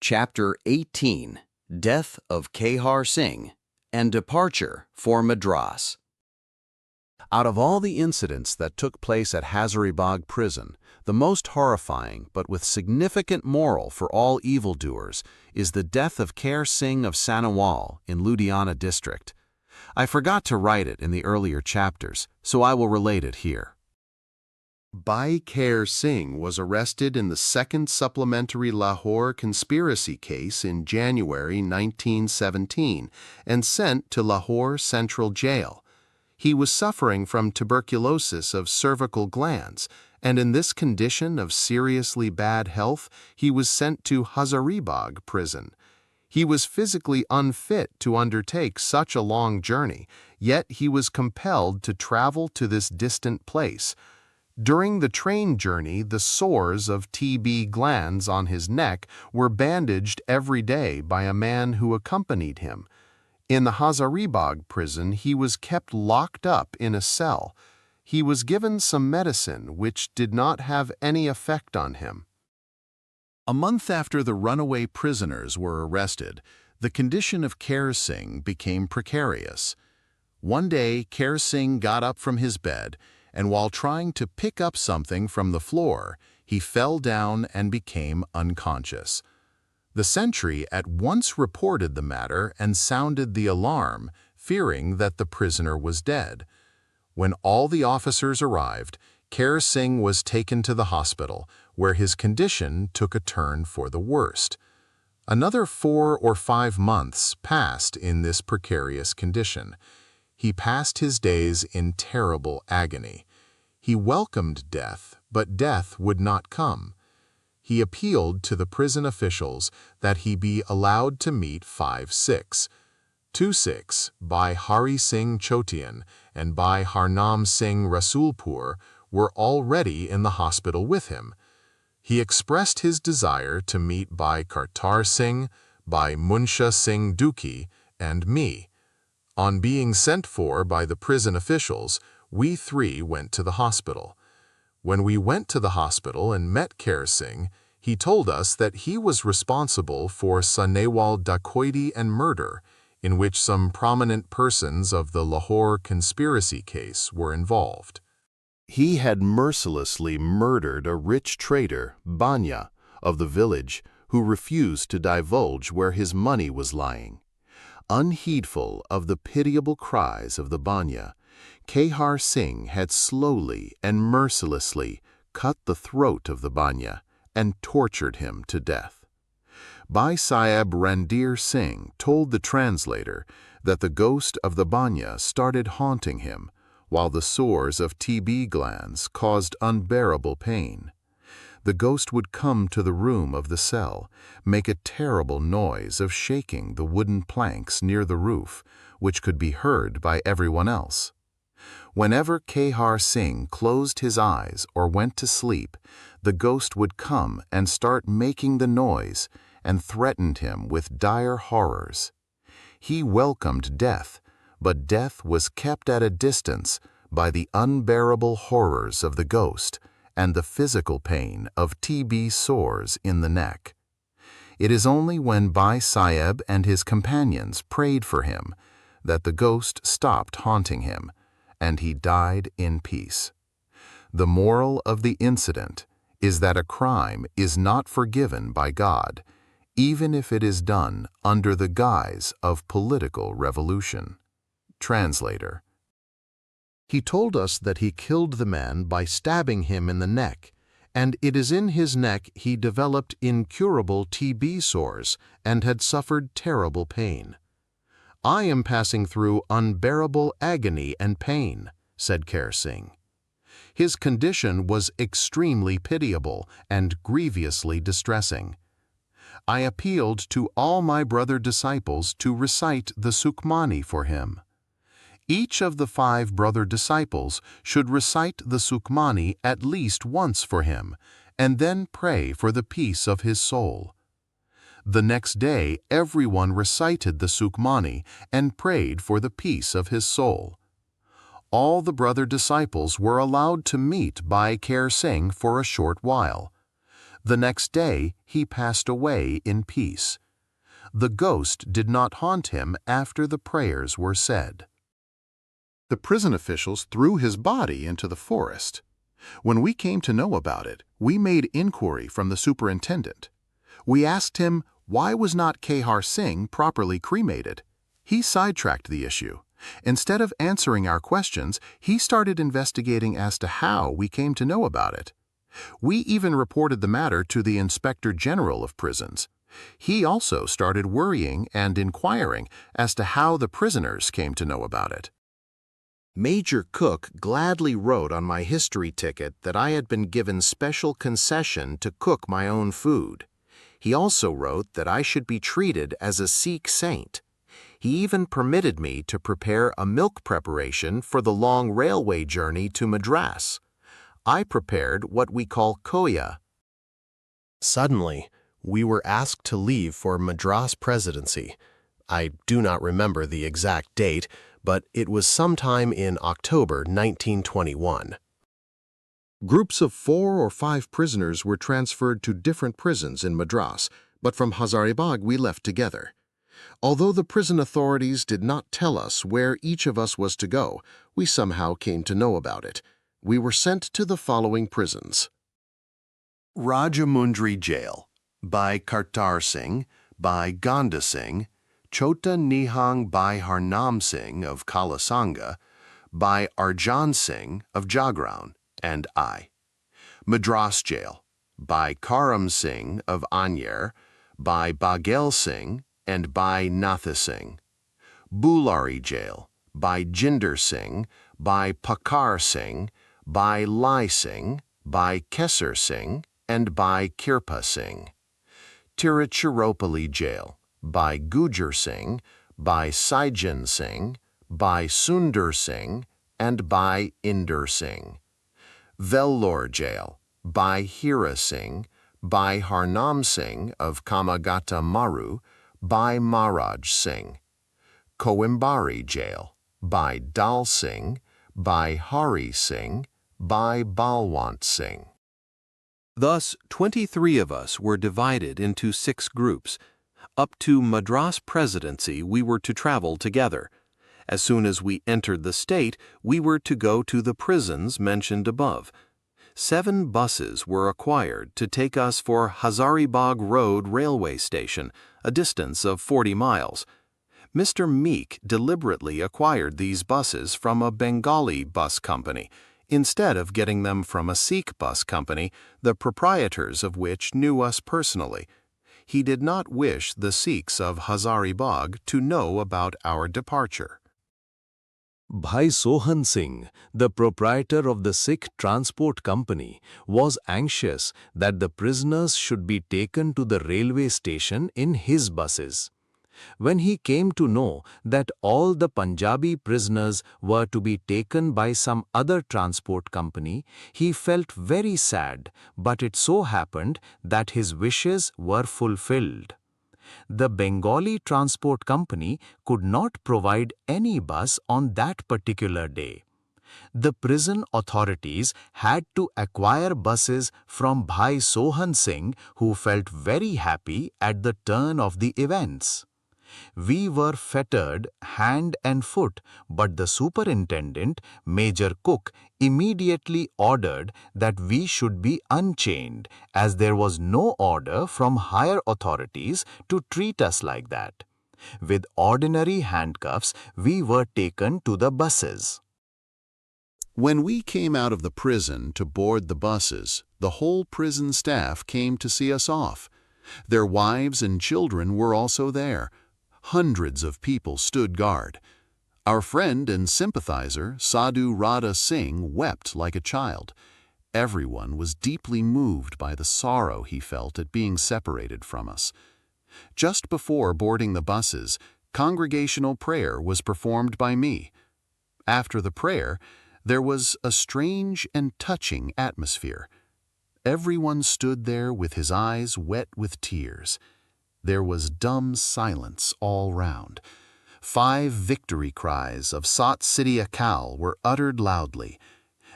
Chapter 18, Death of Kehar Singh and Departure for Madras. Out of all the incidents that took place at Hazaribagh prison, the most horrifying but with significant moral for all evildoers is the death of Kehar Singh of Sanawal in Ludhiana district. I forgot to write it in the earlier chapters, so I will relate it here. Bhai Kehar Singh was arrested in the second supplementary Lahore conspiracy case in January 1917 and sent to Lahore Central Jail. He was suffering from tuberculosis of cervical glands, and in this condition of seriously bad health, he was sent to Hazaribagh prison. He was physically unfit to undertake such a long journey, yet he was compelled to travel to this distant place. During the train journey, the sores of TB glands on his neck were bandaged every day by a man who accompanied him. In the Hazaribagh prison, he was kept locked up in a cell. He was given some medicine which did not have any effect on him. A month after the runaway prisoners were arrested, the condition of Kehar Singh became precarious. One day, Kehar Singh got up from his bed, and while trying to pick up something from the floor, he fell down and became unconscious. The sentry at once reported the matter and sounded the alarm, fearing that the prisoner was dead. When all the officers arrived, Kehar Singh was taken to the hospital, where his condition took a turn for the worst. Another 4 or 5 months passed in this precarious condition. He passed his days in terrible agony. He welcomed death, but death would not come. He appealed to the prison officials that he be allowed to meet 5 Sikhs. 2 Sikhs, Bhai Hari Singh Chotian and Bhai Harnam Singh Rasulpur, were already in the hospital with him. He expressed his desire to meet Bhai Kartar Singh, Bhai Munsha Singh Dukhi, and me. On being sent for by the prison officials, we 3 went to the hospital. When we went to the hospital and met Kehar Singh, he told us that he was responsible for Sanawal dacoity and murder, in which some prominent persons of the Lahore conspiracy case were involved. He had mercilessly murdered a rich trader, Banya, of the village, who refused to divulge where his money was lying. Unheedful of the pitiable cries of the Banya, Kehar Singh had slowly and mercilessly cut the throat of the Banya and tortured him to death. Bhai Sahib Randir Singh told the translator that the ghost of the Banya started haunting him, while the sores of TB glands caused unbearable pain. The ghost would come to the room of the cell, make a terrible noise of shaking the wooden planks near the roof, which could be heard by everyone else. Whenever Kehar Singh closed his eyes or went to sleep, the ghost would come and start making the noise and threatened him with dire horrors. He welcomed death, but death was kept at a distance by the unbearable horrors of the ghost and the physical pain of TB sores in the neck. It is only when Bhai Sahib and his companions prayed for him that the ghost stopped haunting him, and he died in peace. The moral of the incident is that a crime is not forgiven by God, even if it is done under the guise of political revolution. Translator. He told us that he killed the man by stabbing him in the neck, and it is in his neck he developed incurable TB sores and had suffered terrible pain. "I am passing through unbearable agony and pain," said Kehar Singh. His condition was extremely pitiable and grievously distressing. I appealed to all my brother disciples to recite the Sukhmani for him. Each of the 5 brother disciples should recite the Sukhmani at least once for him, and then pray for the peace of his soul. The next day, everyone recited the Sukhmani and prayed for the peace of his soul. All the brother disciples were allowed to meet Bhai Kehar Singh for a short while. The next day he passed away in peace. The ghost did not haunt him after the prayers were said. The prison officials threw his body into the forest. When we came to know about it, we made inquiry from the superintendent. We asked him why was not Kehar Singh properly cremated. He sidetracked the issue. Instead of answering our questions, he started investigating as to how we came to know about it. We even reported the matter to the Inspector General of Prisons. He also started worrying and inquiring as to how the prisoners came to know about it. Major Cook gladly wrote on my history ticket that I had been given special concession to cook my own food. He also wrote that I should be treated as a Sikh saint. He even permitted me to prepare a milk preparation for the long railway journey to Madras. I prepared what we call koya. Suddenly, we were asked to leave for Madras presidency. I do not remember the exact date, but it was sometime in October 1921. Groups of 4 or 5 prisoners were transferred to different prisons in Madras, but from Hazaribagh we left together. Although the prison authorities did not tell us where each of us was to go, we somehow came to know about it. We were sent to the following prisons: Rajamundry Jail, by Kehar Singh, by Ganda Singh, Chota Nihang by Harnam Singh of Kalasanga, by Arjan Singh of Jagraon, and I. Madras Jail, by Karam Singh of Anyer, by Baghel Singh, and by Natha Singh. Bulari Jail, by Jinder Singh, by Pakar Singh, by Lai Singh, by Kesar Singh, and by Kirpa Singh. Tiruchirappalli Jail, by Gujar Singh, by Saijan Singh, by Sundar Singh, and by Inder Singh. Vellore Jail, by Hira Singh, by Harnam Singh of Kamagata Maru, by Maharaj Singh. Coimbari Jail, by Dal Singh, by Hari Singh, by Balwant Singh. Thus, 23 of us were divided into 6 groups. Up to Madras presidency we were to travel together. As soon as we entered the state, we were to go to the prisons mentioned above. 7 buses were acquired to take us for Hazaribagh Road railway station, a distance of 40 miles. Mr. Meek deliberately acquired these buses from a Bengali bus company, instead of getting them from a Sikh bus company, the proprietors of which knew us personally. He did not wish the Sikhs of Hazaribagh to know about our departure. Bhai Sohan Singh, the proprietor of the Sikh Transport Company, was anxious that the prisoners should be taken to the railway station in his buses. When he came to know that all the Punjabi prisoners were to be taken by some other transport company, he felt very sad, but it so happened that his wishes were fulfilled. The Bengali Transport Company could not provide any bus on that particular day. The prison authorities had to acquire buses from Bhai Sohan Singh, who felt very happy at the turn of the events. We were fettered hand and foot, but the superintendent, Major Cook, immediately ordered that we should be unchained, as there was no order from higher authorities to treat us like that. With ordinary handcuffs, we were taken to the buses. When we came out of the prison to board the buses, the whole prison staff came to see us off. Their wives and children were also there. Hundreds of people stood guard. Our friend and sympathizer, Sadhu Radha Singh, wept like a child. Everyone was deeply moved by the sorrow he felt at being separated from us. Just before boarding the buses, congregational prayer was performed by me. After the prayer, there was a strange and touching atmosphere. Everyone stood there with his eyes wet with tears. There was dumb silence all round. 5 victory cries of Sat Sri Akal were uttered loudly.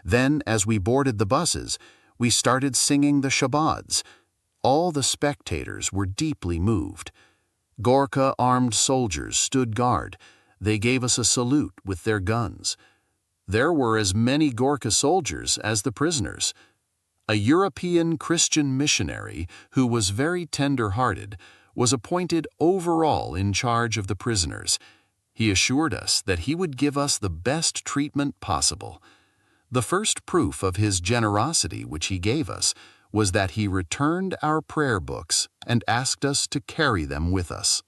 Then, as we boarded the buses, we started singing the Shabads. All the spectators were deeply moved. Gorkha armed soldiers stood guard. They gave us a salute with their guns. There were as many Gorkha soldiers as the prisoners. A European Christian missionary, who was very tender-hearted, was appointed overall in charge of the prisoners. He assured us that he would give us the best treatment possible. The first proof of his generosity which he gave us was that he returned our prayer books and asked us to carry them with us.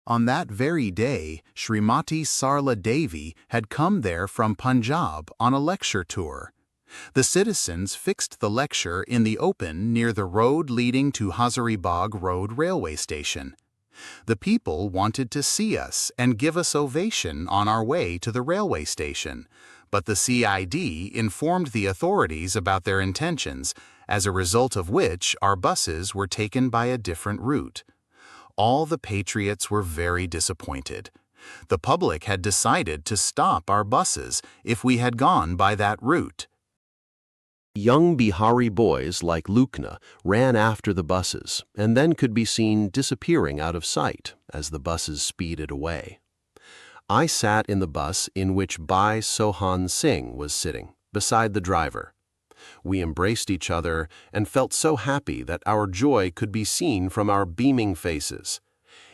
On that very day, Srimati Sarla Devi had come there from Punjab on a lecture tour. The citizens fixed the lecture in the open near the road leading to Hazaribagh Road railway station. The people wanted to see us and give us ovation on our way to the railway station, but the CID informed the authorities about their intentions, as a result of which our buses were taken by a different route. All the patriots were very disappointed. The public had decided to stop our buses if we had gone by that route. Young Bihari boys like Lukna ran after the buses and then could be seen disappearing out of sight as the buses speeded away. I sat in the bus in which Bhai Sohan Singh was sitting, beside the driver. We embraced each other and felt so happy that our joy could be seen from our beaming faces.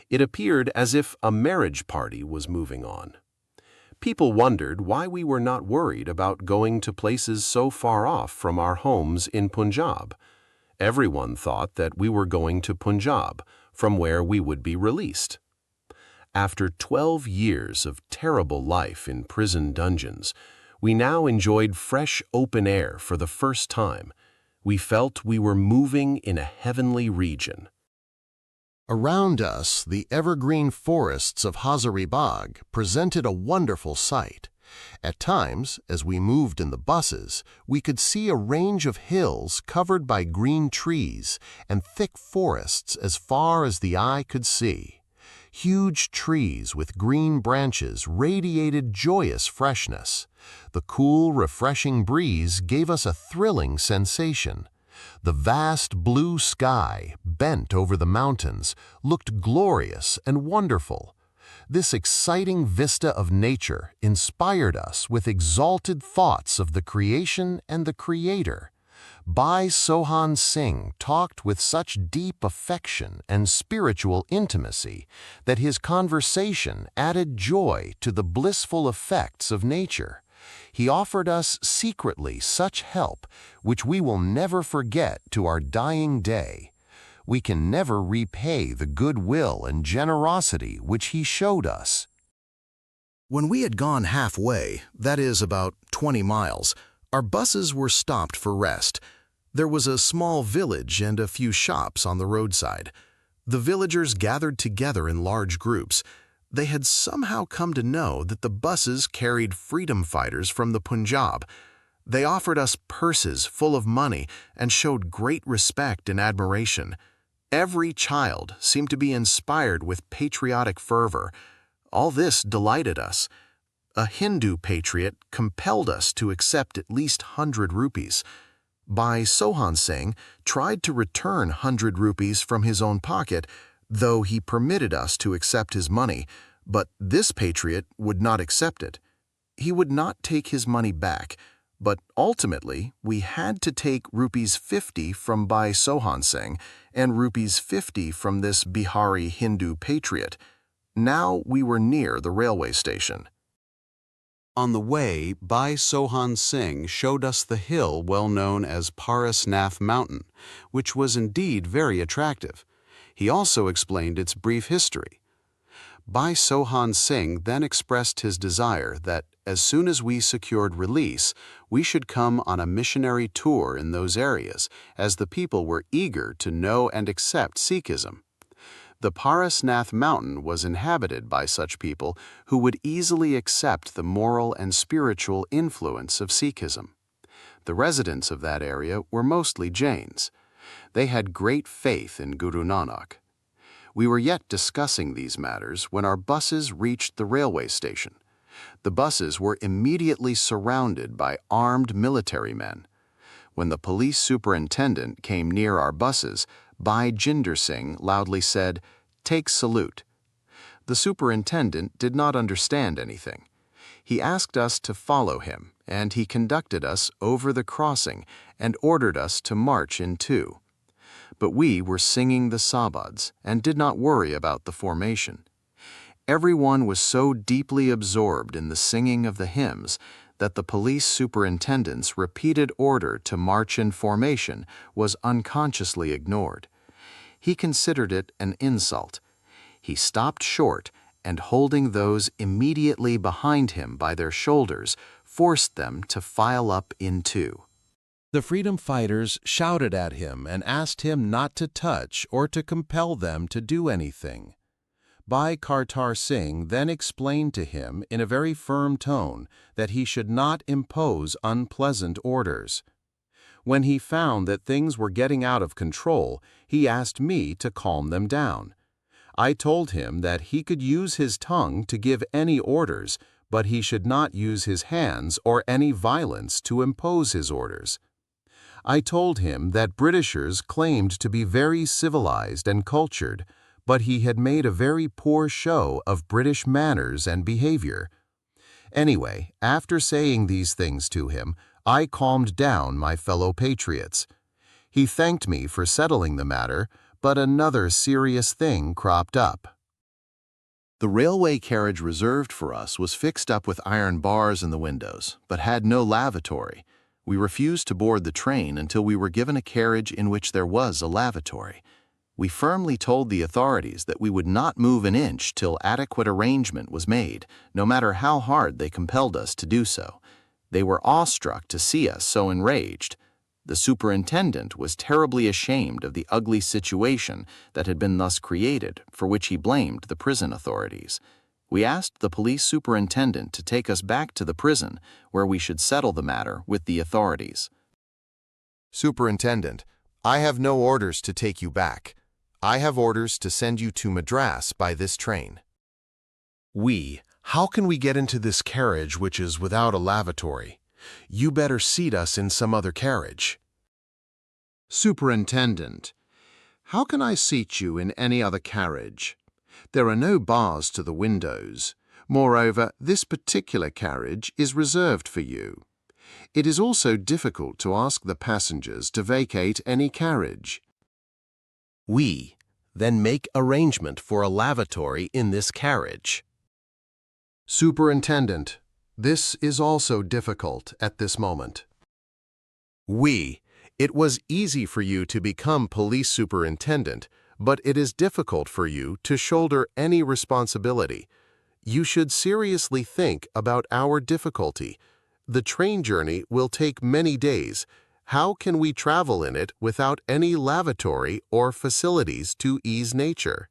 It appeared as if a marriage party was moving on. People wondered why we were not worried about going to places so far off from our homes in Punjab. Everyone thought that we were going to Punjab, from where we would be released. After 12 years of terrible life in prison dungeons, we now enjoyed fresh open air for the first time. We felt we were moving in a heavenly region. Around us, the evergreen forests of Hazaribagh presented a wonderful sight. At times, as we moved in the buses, we could see a range of hills covered by green trees and thick forests as far as the eye could see. Huge trees with green branches radiated joyous freshness. The cool, refreshing breeze gave us a thrilling sensation. The vast blue sky, bent over the mountains, looked glorious and wonderful. This exciting vista of nature inspired us with exalted thoughts of the creation and the Creator. Bhai Sohan Singh talked with such deep affection and spiritual intimacy that his conversation added joy to the blissful effects of nature. He offered us secretly such help which we will never forget to our dying day. We can never repay the goodwill and generosity which he showed us. When we had gone halfway, that is about 20 miles, our buses were stopped for rest. There was a small village and a few shops on the roadside. The villagers gathered together in large groups. They had somehow come to know that the buses carried freedom fighters from the Punjab. They offered us purses full of money and showed great respect and admiration. Every child seemed to be inspired with patriotic fervor. All this delighted us. A Hindu patriot compelled us to accept at least 100 rupees. Bhai Sohan Singh tried to return 100 rupees from his own pocket, though he permitted us to accept his money, but this patriot would not accept it. He would not take his money back, but ultimately we had to take rupees 50 from Bhai Sohan Singh and rupees 50 from this Bihari Hindu patriot. Now we were near the railway station. On the way, Bhai Sohan Singh showed us the hill well known as Parasnath Mountain, which was indeed very attractive. He also explained its brief history. Bhai Sohan Singh then expressed his desire that, as soon as we secured release, we should come on a missionary tour in those areas, as the people were eager to know and accept Sikhism. The Parasnath Mountain was inhabited by such people who would easily accept the moral and spiritual influence of Sikhism. The residents of that area were mostly Jains. They had great faith in Guru Nanak. We were yet discussing these matters when our buses reached the railway station. The buses were immediately surrounded by armed military men. When the police superintendent came near our buses, Bhai Jinder Singh loudly said, "Take salute." The superintendent did not understand anything. He asked us to follow him, and he conducted us over the crossing and ordered us to march in two. But we were singing the sabads and did not worry about the formation. Everyone was so deeply absorbed in the singing of the hymns that the police superintendent's repeated order to march in formation was unconsciously ignored. He considered it an insult. He stopped short and, holding those immediately behind him by their shoulders, forced them to file up in two. The freedom fighters shouted at him and asked him not to touch or to compel them to do anything. Bhai Kehar Singh then explained to him in a very firm tone that he should not impose unpleasant orders. When he found that things were getting out of control, he asked me to calm them down. I told him that he could use his tongue to give any orders, but he should not use his hands or any violence to impose his orders. I told him that Britishers claimed to be very civilized and cultured, but he had made a very poor show of British manners and behavior. Anyway, after saying these things to him, I calmed down my fellow patriots. He thanked me for settling the matter, but another serious thing cropped up. The railway carriage reserved for us was fixed up with iron bars in the windows, but had no lavatory. We refused to board the train until we were given a carriage in which there was a lavatory. We firmly told the authorities that we would not move an inch till adequate arrangement was made, no matter how hard they compelled us to do so. They were awestruck to see us so enraged. The superintendent was terribly ashamed of the ugly situation that had been thus created, for which he blamed the prison authorities. We asked the police superintendent to take us back to the prison, where we should settle the matter with the authorities. Superintendent, I have no orders to take you back. I have orders to send you to Madras by this train. How can we get into this carriage which is without a lavatory? You better seat us in some other carriage. Superintendent, how can I seat you in any other carriage? There are no bars to the windows. Moreover, this particular carriage is reserved for you. It is also difficult to ask the passengers to vacate any carriage. Then make arrangement for a lavatory in this carriage. Superintendent, this is also difficult at this moment. It was easy for you to become police superintendent, but it is difficult for you to shoulder any responsibility. You should seriously think about our difficulty. The train journey will take many days. How can we travel in it without any lavatory or facilities to ease nature?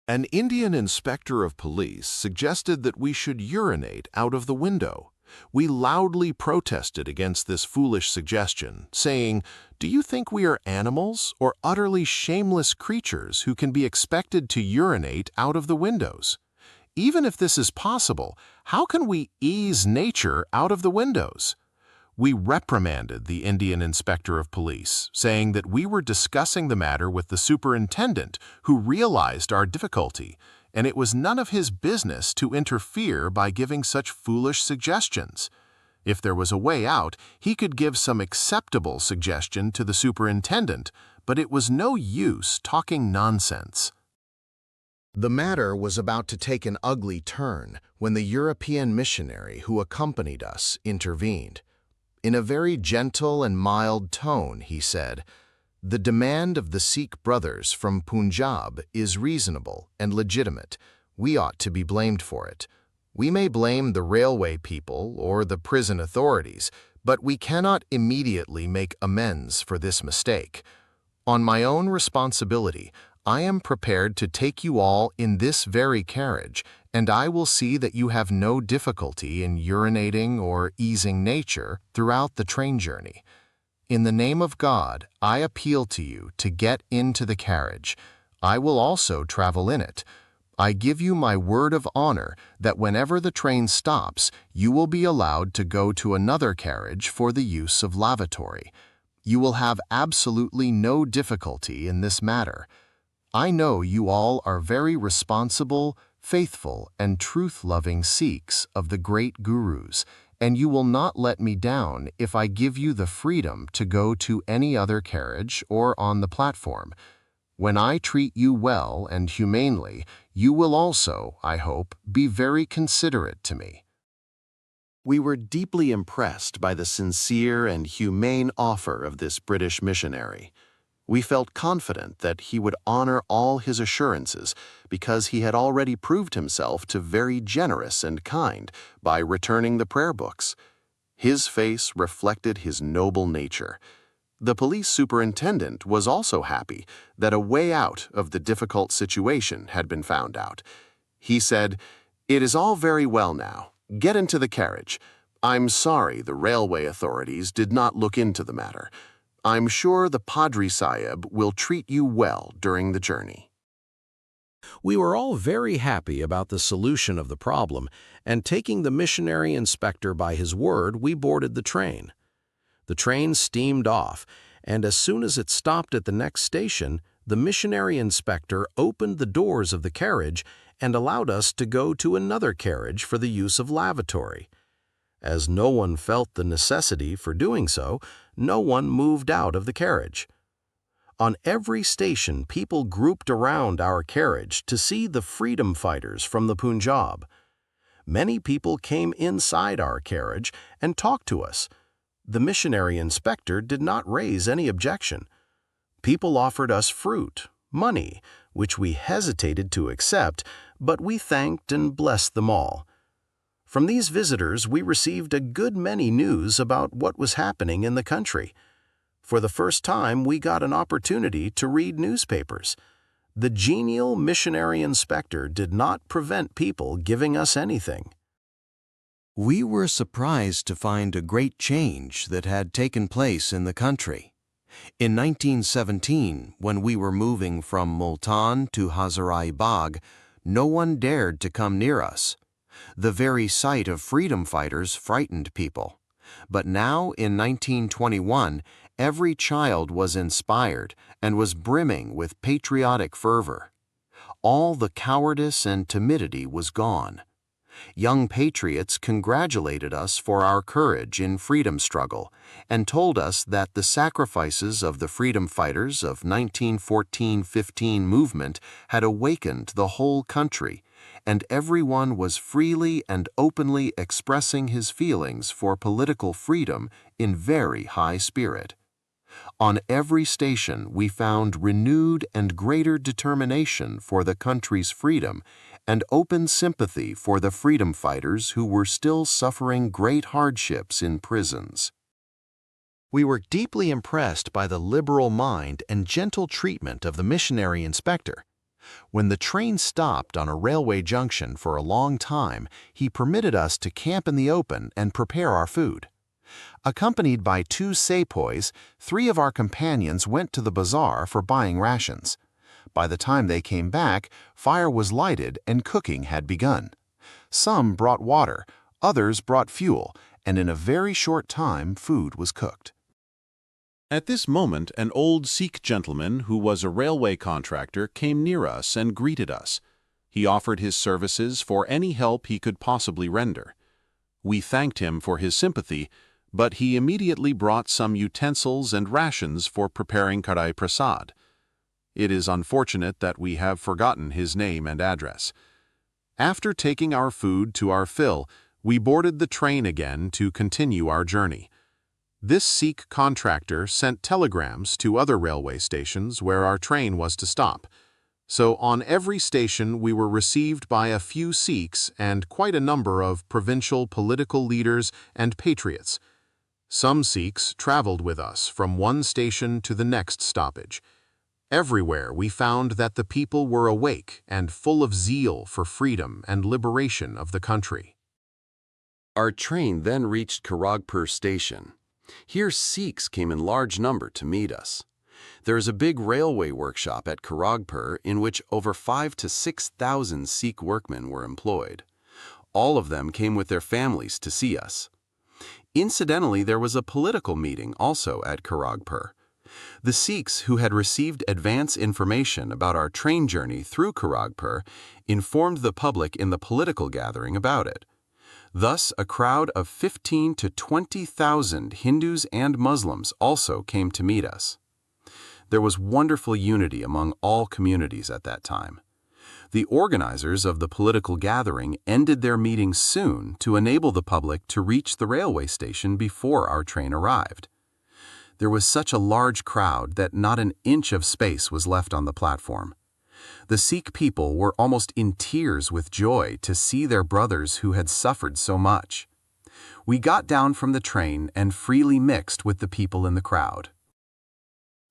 An Indian inspector of police suggested that we should urinate out of the window. We loudly protested against this foolish suggestion, saying, "Do you think we are animals or utterly shameless creatures who can be expected to urinate out of the windows? Even if this is possible, how can we ease nature out of the windows?" We reprimanded the Indian inspector of police, saying that we were discussing the matter with the superintendent, who realized our difficulty, and it was none of his business to interfere by giving such foolish suggestions. If there was a way out, he could give some acceptable suggestion to the superintendent, but it was no use talking nonsense. The matter was about to take an ugly turn when the European missionary who accompanied us intervened. In a very gentle and mild tone, he said, "The demand of the Sikh brothers from Punjab is reasonable and legitimate. We ought to be blamed for it. We may blame the railway people or the prison authorities, but we cannot immediately make amends for this mistake. On my own responsibility, I am prepared to take you all in this very carriage, and I will see that you have no difficulty in urinating or easing nature throughout the train journey. In the name of God, I appeal to you to get into the carriage. I will also travel in it. I give you my word of honor that whenever the train stops, you will be allowed to go to another carriage for the use of lavatory. You will have absolutely no difficulty in this matter. I know you all are very responsible, faithful, and truth-loving Sikhs of the great gurus, and you will not let me down if I give you the freedom to go to any other carriage or on the platform. When I treat you well and humanely, you will also, I hope, be very considerate to me." We were deeply impressed by the sincere and humane offer of this British missionary. We felt confident that he would honor all his assurances because he had already proved himself to very generous and kind by returning the prayer books. His face reflected his noble nature. The police superintendent was also happy that a way out of the difficult situation had been found out. He said, "It is all very well now. Get into the carriage. I'm sorry the railway authorities did not look into the matter. I'm sure the Padri Sahib will treat you well during the journey." We were all very happy about the solution of the problem, and taking the missionary inspector by his word, we boarded the train. The train steamed off, and as soon as it stopped at the next station, the missionary inspector opened the doors of the carriage and allowed us to go to another carriage for the use of lavatory. As no one felt the necessity for doing so, no one moved out of the carriage. On every station, people grouped around our carriage to see the freedom fighters from the Punjab. Many people came inside our carriage and talked to us. The missionary inspector did not raise any objection. People offered us fruit, money, which we hesitated to accept, but we thanked and blessed them all. From these visitors, we received a good many news about what was happening in the country. For the first time, we got an opportunity to read newspapers. The genial missionary inspector did not prevent people giving us anything. We were surprised to find a great change that had taken place in the country. In 1917, when we were moving from Multan to Hazarai Bagh, no one dared to come near us. The very sight of freedom fighters frightened people. But now, in 1921, every child was inspired and was brimming with patriotic fervor. All the cowardice and timidity was gone. Young patriots congratulated us for our courage in freedom struggle and told us that the sacrifices of the freedom fighters of 1914-15 movement had awakened the whole country, and everyone was freely and openly expressing his feelings for political freedom in very high spirit. On every station we found renewed and greater determination for the country's freedom and open sympathy for the freedom fighters who were still suffering great hardships in prisons. We were deeply impressed by the liberal mind and gentle treatment of the missionary inspector. When the train stopped on a railway junction for a long time, he permitted us to camp in the open and prepare our food. Accompanied by 2 sepoys, 3 of our companions went to the bazaar for buying rations. By the time they came back, fire was lighted and cooking had begun. Some brought water, others brought fuel, and in a very short time food was cooked. At this moment, an old Sikh gentleman who was a railway contractor came near us and greeted us. He offered his services for any help he could possibly render. We thanked him for his sympathy, but he immediately brought some utensils and rations for preparing Kadai Prasad. It is unfortunate that we have forgotten his name and address. After taking our food to our fill, we boarded the train again to continue our journey. This Sikh contractor sent telegrams to other railway stations where our train was to stop. So on every station we were received by a few Sikhs and quite a number of provincial political leaders and patriots. Some Sikhs traveled with us from one station to the next stoppage. Everywhere we found that the people were awake and full of zeal for freedom and liberation of the country. Our train then reached Kharagpur station. Here Sikhs came in large number to meet us. There is a big railway workshop at Kharagpur in which over 5,000 to 6,000 Sikh workmen were employed. All of them came with their families to see us. Incidentally, there was a political meeting also at Kharagpur. The Sikhs who had received advance information about our train journey through Kharagpur informed the public in the political gathering about it. Thus, a crowd of 15,000 to 20,000 Hindus and Muslims also came to meet us. There was wonderful unity among all communities at that time. The organizers of the political gathering ended their meeting soon to enable the public to reach the railway station before our train arrived. There was such a large crowd that not an inch of space was left on the platform. The Sikh people were almost in tears with joy to see their brothers who had suffered so much. We got down from the train and freely mixed with the people in the crowd.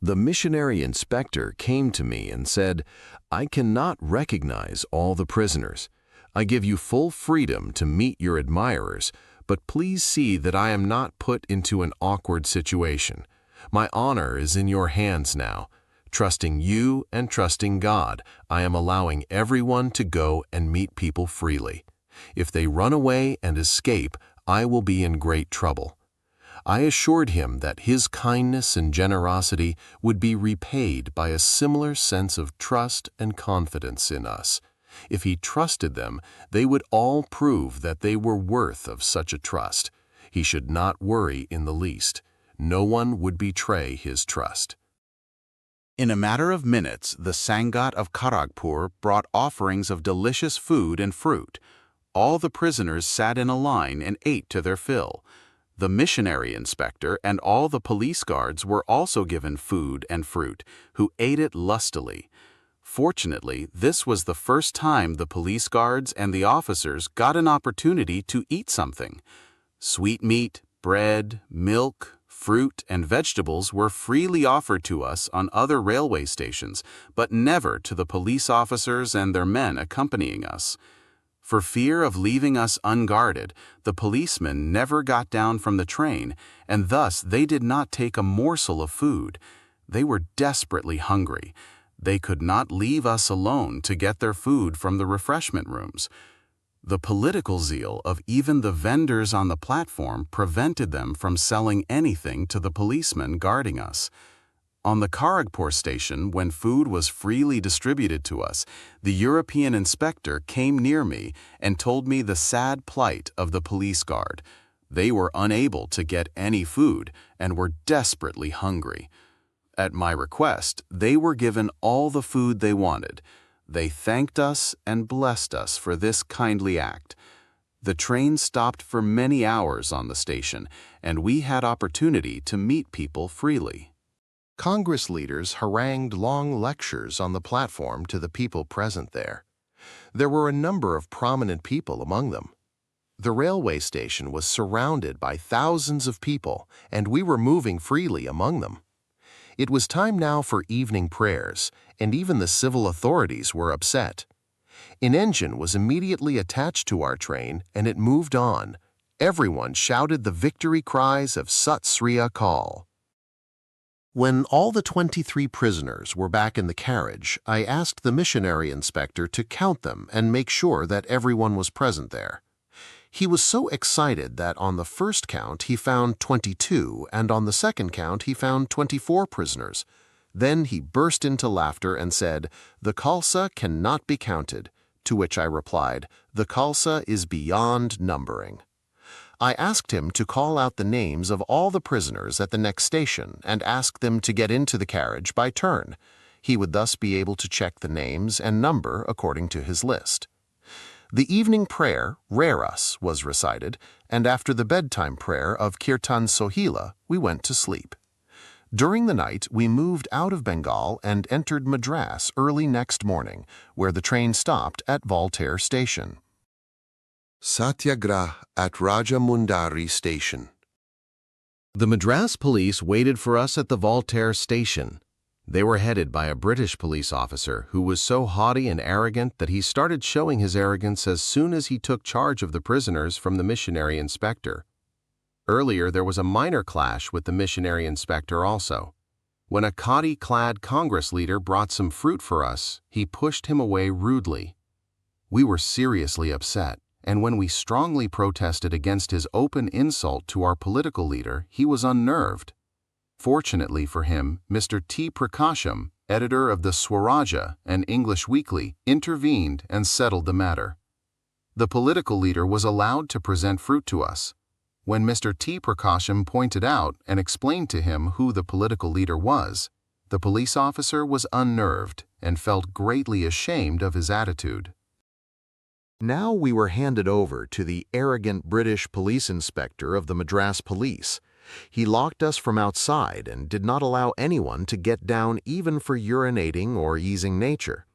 The missionary inspector came to me and said, "I cannot recognize all the prisoners. I give you full freedom to meet your admirers, but please see that I am not put into an awkward situation. My honor is in your hands now. Trusting you and trusting God, I am allowing everyone to go and meet people freely. If they run away and escape, I will be in great trouble." I assured him that his kindness and generosity would be repaid by a similar sense of trust and confidence in us. If he trusted them, they would all prove that they were worth of such a trust. He should not worry in the least. No one would betray his trust. In a matter of minutes, the Sangat of Kharagpur brought offerings of delicious food and fruit. All the prisoners sat in a line and ate to their fill. The missionary inspector and all the police guards were also given food and fruit, who ate it lustily. Fortunately, this was the first time the police guards and the officers got an opportunity to eat something. Sweet meat, bread, milk, fruit, and vegetables were freely offered to us on other railway stations, but never to the police officers and their men accompanying us. For fear of leaving us unguarded, the policemen never got down from the train, and thus they did not take a morsel of food. They were desperately hungry. They could not leave us alone to get their food from the refreshment rooms. The political zeal of even the vendors on the platform prevented them from selling anything to the policemen guarding us. On the Kharagpur station, when food was freely distributed to us, the European inspector came near me and told me the sad plight of the police guard. They were unable to get any food and were desperately hungry. At my request, they were given all the food they wanted. They thanked us and blessed us for this kindly act. The train stopped for many hours on the station, and we had opportunity to meet people freely. Congress leaders harangued long lectures on the platform to the people present there. There were a number of prominent people among them. The railway station was surrounded by thousands of people, and we were moving freely among them. It was time now for evening prayers, and even the civil authorities were upset. An engine was immediately attached to our train, and it moved on. Everyone shouted the victory cries of Sat Sri Akal. When all the 23 prisoners were back in the carriage, I asked the missionary inspector to count them and make sure that everyone was present there. He was so excited that on the first count he found 22, and on the second count he found 24 prisoners. Then he burst into laughter and said, "The Khalsa cannot be counted," to which I replied, "The Khalsa is beyond numbering." I asked him to call out the names of all the prisoners at the next station and ask them to get into the carriage by turn. He would thus be able to check the names and number according to his list. The evening prayer, Reras, was recited, and after the bedtime prayer of Kirtan Sohila, we went to sleep. During the night, we moved out of Bengal and entered Madras early next morning, where the train stopped at Voltaire Station. Satyagrah at Rajamundari Station. The Madras police waited for us at the Voltaire station. They were headed by a British police officer who was so haughty and arrogant that he started showing his arrogance as soon as he took charge of the prisoners from the missionary inspector. Earlier, there was a minor clash with the missionary inspector also. When a khadi-clad Congress leader brought some fruit for us, he pushed him away rudely. We were seriously upset, and when we strongly protested against his open insult to our political leader, he was unnerved. Fortunately for him, Mr. T. Prakasham, editor of the Swaraja, an English weekly, intervened and settled the matter. The political leader was allowed to present fruit to us. When Mr. T. Prakasham pointed out and explained to him who the political leader was, the police officer was unnerved and felt greatly ashamed of his attitude. Now we were handed over to the arrogant British police inspector of the Madras police. He locked us from outside and did not allow anyone to get down even for urinating or easing nature.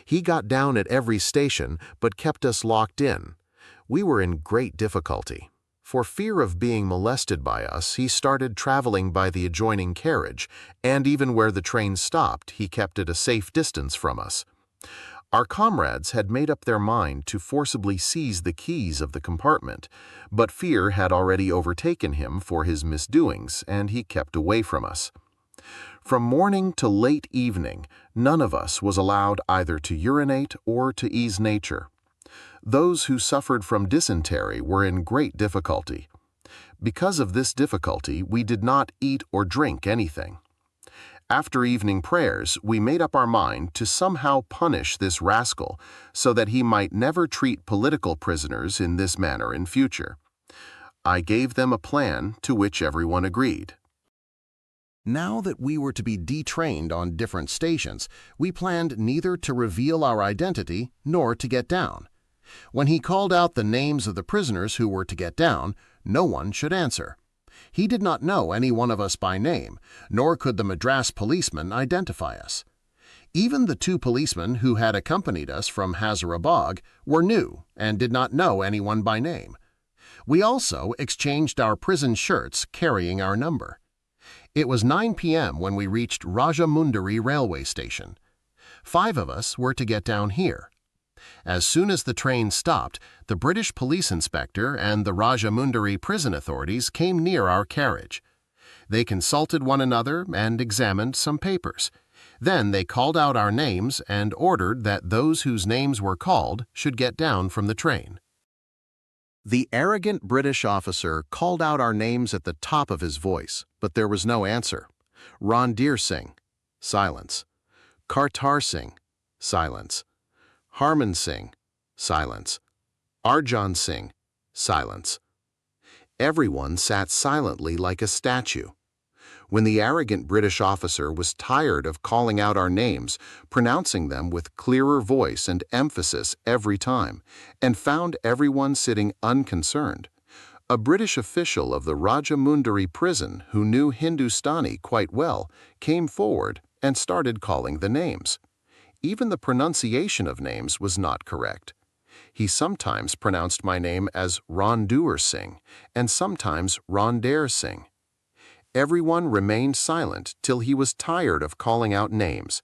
He got down at every station but kept us locked in. We were in great difficulty. For fear of being molested by us, he started traveling by the adjoining carriage, and even where the train stopped, he kept at a safe distance from us. Our comrades had made up their mind to forcibly seize the keys of the compartment, but fear had already overtaken him for his misdoings, and he kept away from us. From morning to late evening, none of us was allowed either to urinate or to ease nature. Those who suffered from dysentery were in great difficulty. Because of this difficulty, we did not eat or drink anything. After evening prayers, we made up our mind to somehow punish this rascal so that he might never treat political prisoners in this manner in future. I gave them a plan to which everyone agreed. Now that we were to be detrained on different stations, we planned neither to reveal our identity nor to get down. When he called out the names of the prisoners who were to get down, no one should answer. He did not know any one of us by name, nor could the Madras policeman identify us. Even the 2 policemen who had accompanied us from Hazarabad were new and did not know anyone by name. We also exchanged our prison shirts carrying our number. It was 9 p.m. when we reached Rajamundry railway station. 5 of us were to get down here. As soon as the train stopped, the British police inspector and the Rajamundry prison authorities came near our carriage. They consulted one another and examined some papers. Then they called out our names and ordered that those whose names were called should get down from the train. The arrogant British officer called out our names at the top of his voice, but there was no answer. Randir Singh, silence. Kehar Singh, silence. Harman Singh, silence. Arjan Singh, silence. Everyone sat silently like a statue. When the arrogant British officer was tired of calling out our names, pronouncing them with clearer voice and emphasis every time, and found everyone sitting unconcerned, a British official of the Rajamundry prison who knew Hindustani quite well came forward and started calling the names. Even the pronunciation of names was not correct. He sometimes pronounced my name as Randir Singh and sometimes Randir Singh. Everyone remained silent till he was tired of calling out names.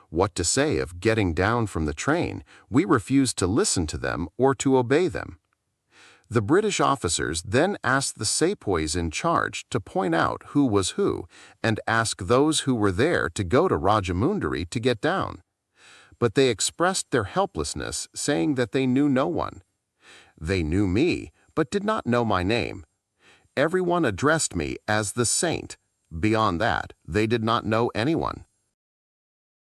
What to say of getting down from the train? We refused to listen to them or to obey them. The British officers then asked the sepoys in charge to point out who was who and ask those who were there to go to Rajamundry to get down. But they expressed their helplessness, saying that they knew no one. They knew me, but did not know my name. Everyone addressed me as the saint. Beyond that, they did not know anyone.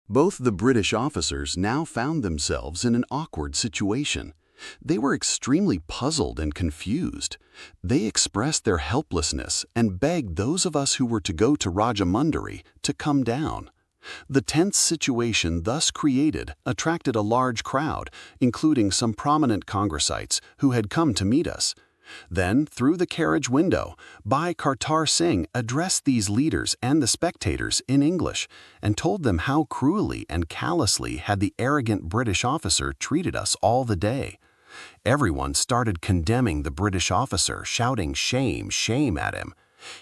Both the British officers now found themselves in an awkward situation. They were extremely puzzled and confused. They expressed their helplessness and begged those of us who were to go to Rajamundry to come down. The tense situation thus created attracted a large crowd, including some prominent Congressites who had come to meet us. Then, through the carriage window, Bhai Kehar Singh addressed these leaders and the spectators in English and told them how cruelly and callously had the arrogant British officer treated us all the day. Everyone started condemning the British officer, shouting "Shame, shame" at him.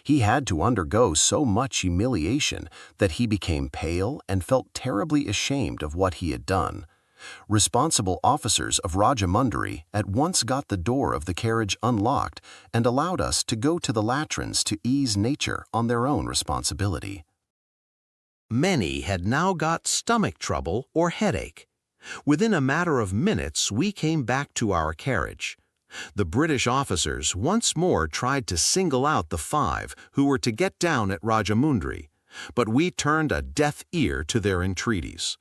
He had to undergo so much humiliation that he became pale and felt terribly ashamed of what he had done. Responsible officers of Rajamundry at once got the door of the carriage unlocked and allowed us to go to the latrines to ease nature on their own responsibility. Many had now got stomach trouble or headache. Within a matter of minutes, we came back to our carriage. The British officers once more tried to single out the 5 who were to get down at Rajamundry, but we turned a deaf ear to their entreaties.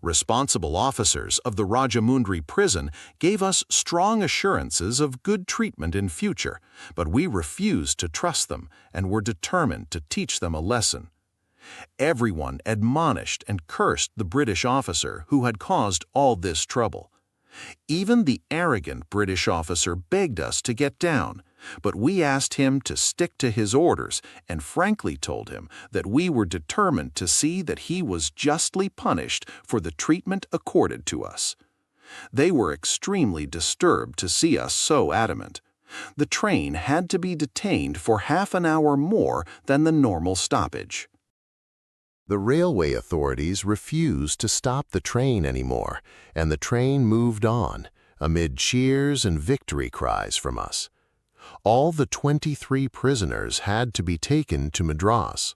Responsible officers of the Rajamundry prison gave us strong assurances of good treatment in future, but we refused to trust them and were determined to teach them a lesson. Everyone admonished and cursed the British officer who had caused all this trouble. Even the arrogant British officer begged us to get down, but we asked him to stick to his orders and frankly told him that we were determined to see that he was justly punished for the treatment accorded to us. They were extremely disturbed to see us so adamant. The train had to be detained for half an hour more than the normal stoppage. The railway authorities refused to stop the train anymore, and the train moved on, amid cheers and victory cries from us. All the 23 prisoners had to be taken to Madras.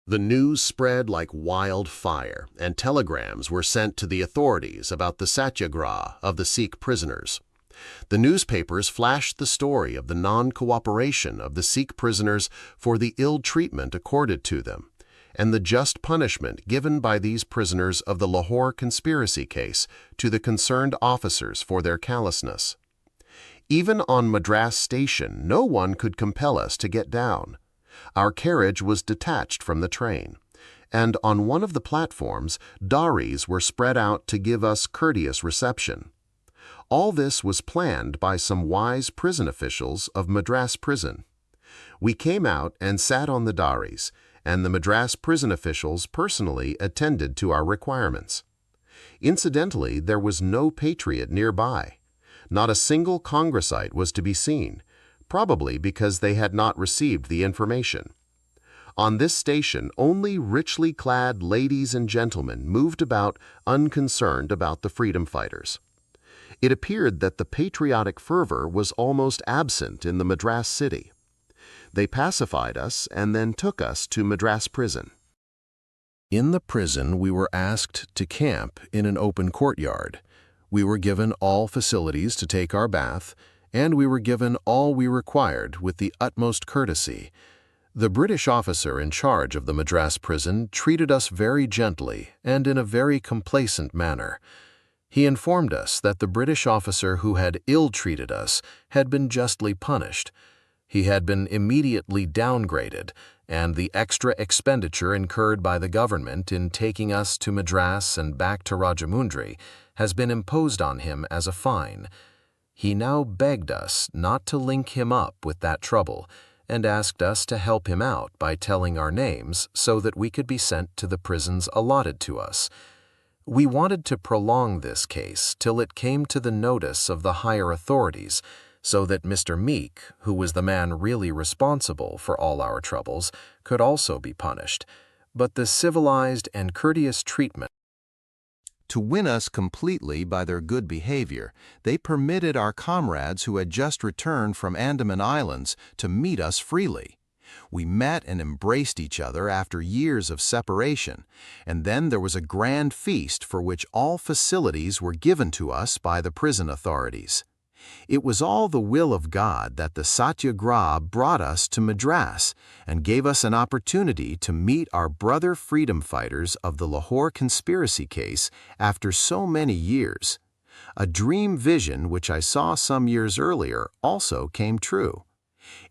The news spread like wildfire, and telegrams were sent to the authorities about the satyagraha of the Sikh prisoners. The newspapers flashed the story of the non-cooperation of the Sikh prisoners for the ill treatment accorded to them, and the just punishment given by these prisoners of the Lahore conspiracy case to the concerned officers for their callousness. Even on Madras station, no one could compel us to get down. Our carriage was detached from the train, and on one of the platforms, dharis were spread out to give us courteous reception. All this was planned by some wise prison officials of Madras prison. We came out and sat on the dharis, and the Madras prison officials personally attended to our requirements. Incidentally, there was no patriot nearby. Not a single Congressite was to be seen, probably because they had not received the information. On this station, only richly clad ladies and gentlemen moved about unconcerned about the freedom fighters. It appeared that the patriotic fervor was almost absent in the Madras city. They pacified us and then took us to Madras prison. In the prison, we were asked to camp in an open courtyard. We were given all facilities to take our bath, and we were given all we required with the utmost courtesy. The British officer in charge of the Madras prison treated us very gently and in a very complacent manner. He informed us that the British officer who had ill-treated us had been justly punished. He had been immediately downgraded, and the extra expenditure incurred by the government in taking us to Madras and back to Rajamundry has been imposed on him as a fine. He now begged us not to link him up with that trouble, and asked us to help him out by telling our names so that we could be sent to the prisons allotted to us. We wanted to prolong this case till it came to the notice of the higher authorities, so that Mr. Meek, who was the man really responsible for all our troubles, could also be punished. But the civilized and courteous treatment to win us completely by their good behavior, they permitted our comrades who had just returned from Andaman Islands to meet us freely. We met and embraced each other after years of separation, and then there was a grand feast for which all facilities were given to us by the prison authorities. It was all the will of God that the Satyagraha brought us to Madras and gave us an opportunity to meet our brother freedom fighters of the Lahore conspiracy case after so many years. A dream vision which I saw some years earlier also came true.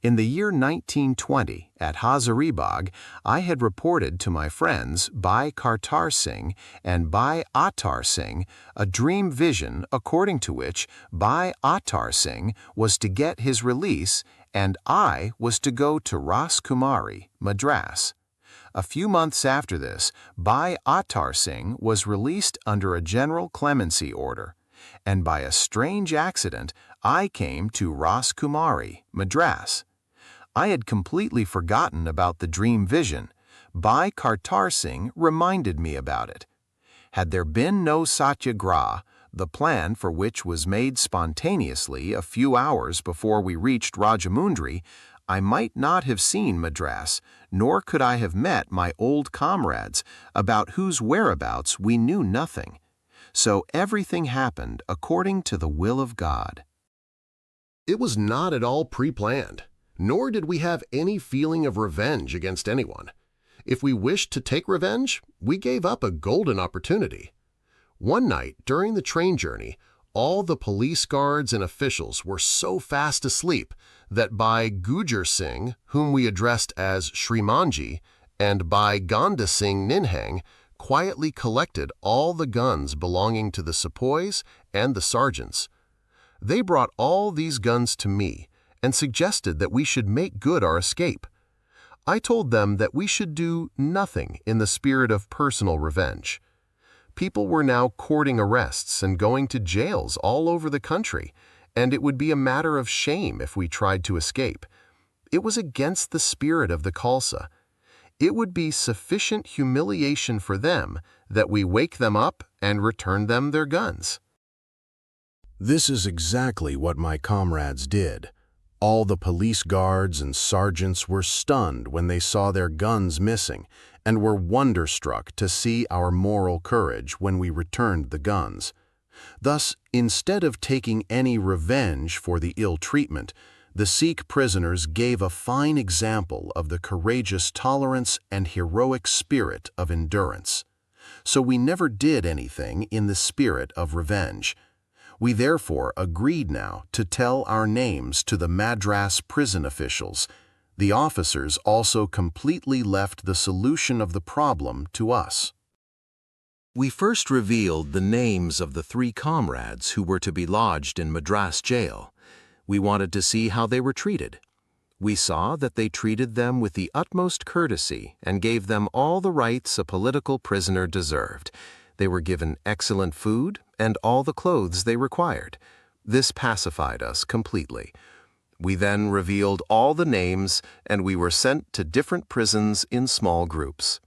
In the year 1920, at Hazaribagh, I had reported to my friends Bhai Kehar Singh and Bhai Attar Singh a dream vision according to which Bhai Attar Singh was to get his release and I was to go to Raskumari, Madras. A few months after this, Bhai Attar Singh was released under a general clemency order, and by a strange accident, I came to Raskumari, Madras. I had completely forgotten about the dream vision. Bhai Kehar Singh reminded me about it. Had there been no Satyagraha, the plan for which was made spontaneously a few hours before we reached Rajamundry, I might not have seen Madras, nor could I have met my old comrades, about whose whereabouts we knew nothing. So everything happened according to the will of God. It was not at all pre-planned, nor did we have any feeling of revenge against anyone. If we wished to take revenge, we gave up a golden opportunity. One night during the train journey, all the police guards and officials were so fast asleep that by Kehar Singh, whom we addressed as Shrimanji, and by Ganda Singh Ninhang, quietly collected all the guns belonging to the sepoys and the sergeants. They brought all these guns to me and suggested that we should make good our escape. I told them that we should do nothing in the spirit of personal revenge. People were now courting arrests and going to jails all over the country, and it would be a matter of shame if we tried to escape. It was against the spirit of the Khalsa. It would be sufficient humiliation for them that we wake them up and return them their guns. This is exactly what my comrades did. All the police guards and sergeants were stunned when they saw their guns missing and were wonderstruck to see our moral courage when we returned the guns. Thus, instead of taking any revenge for the ill treatment, the Sikh prisoners gave a fine example of the courageous tolerance and heroic spirit of endurance. So we never did anything in the spirit of revenge. We therefore agreed now to tell our names to the Madras prison officials. The officers also completely left the solution of the problem to us. We first revealed the names of the 3 comrades who were to be lodged in Madras jail. We wanted to see how they were treated. We saw that they treated them with the utmost courtesy and gave them all the rights a political prisoner deserved. They were given excellent food and all the clothes they required. This pacified us completely. We then revealed all the names, and we were sent to different prisons in small groups.